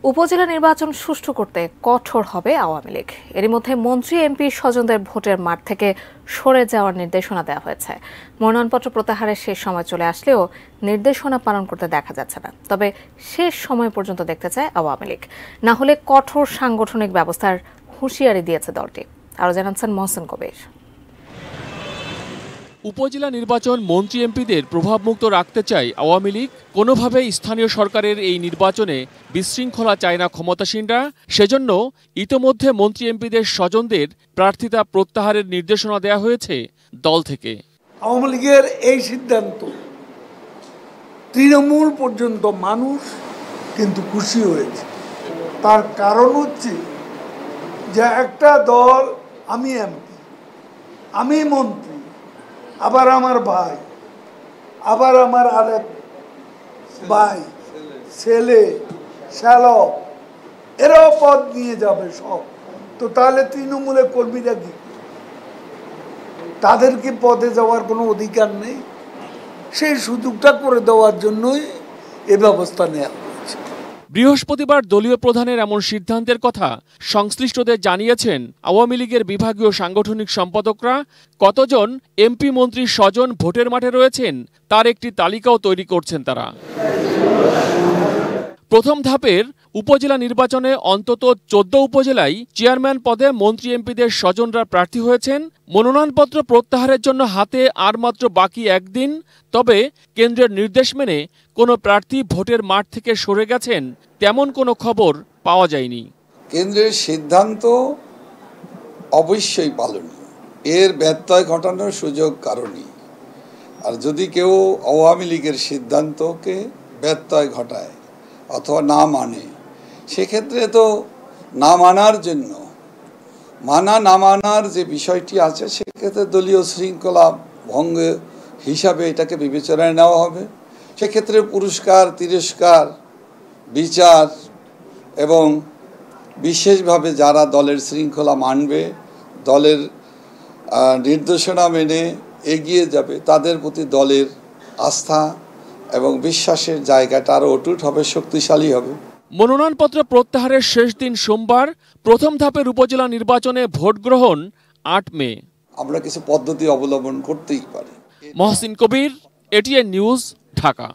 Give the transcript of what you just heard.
উপজেলা নির্বাচন সুষ্ঠু করতে কঠোর হবে আওয়ামী লীগ। এরই মধ্যে মন্ত্রী এমপি স্বজনদের ভোটের মাঠ থেকে সরে যাওয়ার নির্দেশনা দেওয়া হয়েছে। মনোনয়নপত্র প্রত্যাহারের শেষ সময় চলে আসলেও নির্দেশনা পালন করতে দেখা যাচ্ছে না। তবে শেষ সময় পর্যন্ত দেখতে চায় আওয়ামী লীগ, না হলে কঠোর সাংগঠনিক ব্যবস্থার হুঁশিয়ারি দিয়েছে দলটি। আরও জানাচ্ছেন মহসিন কবির। উপজেলা নির্বাচন মন্ত্রী এমপিদের প্রভাবমুক্ত রাখতে চায় আওয়ামী লীগ। কোনোভাবেই স্থানীয় সরকারের এই নির্বাচনে বিশৃঙ্খলা চায় না ক্ষমতাসীনরা। সেজন্য ইতোমধ্যে মন্ত্রী এমপিদের স্বজনদের প্রার্থিতা প্রত্যাহারের নির্দেশনা দেওয়া হয়েছে দল থেকে। আওয়ামী লীগের এই সিদ্ধান্ত তৃণমূল পর্যন্ত মানুষ কিন্তু খুশি হয়েছে। তার কারণ হচ্ছে যে একটা দল, আমি এমপি, আমি মন্ত্রী, আবার আমার ভাই, আবার আমার আরেক ভাই, ছেলে, শ্যালক, এরাও পদ নিয়ে যাবে সব। তো তাহলে তৃণমূলের কর্মীরা কি, তাদের কি পদে যাওয়ার কোনো অধিকার নেই? সেই সুযোগটা করে দেওয়ার জন্যই এ ব্যবস্থা নেওয়া হয়েছে। বৃহস্পতিবার দলীয় প্রধানের এমন সিদ্ধান্তের কথা সংশ্লিষ্টদের জানিয়েছেন আওয়ামী লীগের বিভাগীয় সাংগঠনিক সম্পাদকরা। কতজন এমপি মন্ত্রীর স্বজন ভোটের মাঠে রয়েছেন তার একটি তালিকাও তৈরি করছেন তারা। প্রথম ধাপের উপজেলা নির্বাচনে অন্তত 14 উপজেলায় চেয়ারম্যান পদে মন্ত্রী এমপিদের স্বজনরা প্রার্থী হয়েছেন। মনোনয়নপত্র প্রত্যাহারের জন্য হাতে আর মাত্র বাকি একদিন। তবে কেন্দ্রের নির্দেশ মেনে কোনো প্রার্থী ভোটের মাঠ থেকে সরে গেছেন তেমন কোনো খবর পাওয়া যায়নি। কেন্দ্রের সিদ্ধান্ত অবশ্যই পালনীয়, এর ব্যত্যয় ঘটানোর সুযোগ কারণই। আর যদি কেউ আওয়ামী লীগের সিদ্ধান্তকে ব্যত্যয় ঘটায় অথবা না মানে, সেক্ষেত্রে তো না মানার জন্য না মানার যে বিষয়টি আছে, সেক্ষেত্রে দলীয় শৃঙ্খলা ভঙ্গ হিসাবে এটাকে বিবেচনায় নেওয়া হবে। সেক্ষেত্রে পুরস্কার, তিরস্কার, বিচার এবং বিশেষভাবে যারা দলের শৃঙ্খলা মানবে, দলের নির্দেশনা মেনে এগিয়ে যাবে, তাদের প্রতি দলের আস্থা এবং বিশ্বাসের জায়গাটা আরও অটুট হবে, শক্তিশালী হবে। মনোনয়নপত্র প্রত্যাহারের শেষ দিন সোমবার। প্রথম ধাপের উপজেলা নির্বাচনে ভোট গ্রহণ 8 মে। আমরা কিছু পদ্ধতি অবলম্বন করতেই পারি। মহসিন কবির, এটিএন নিউজ, ঢাকা।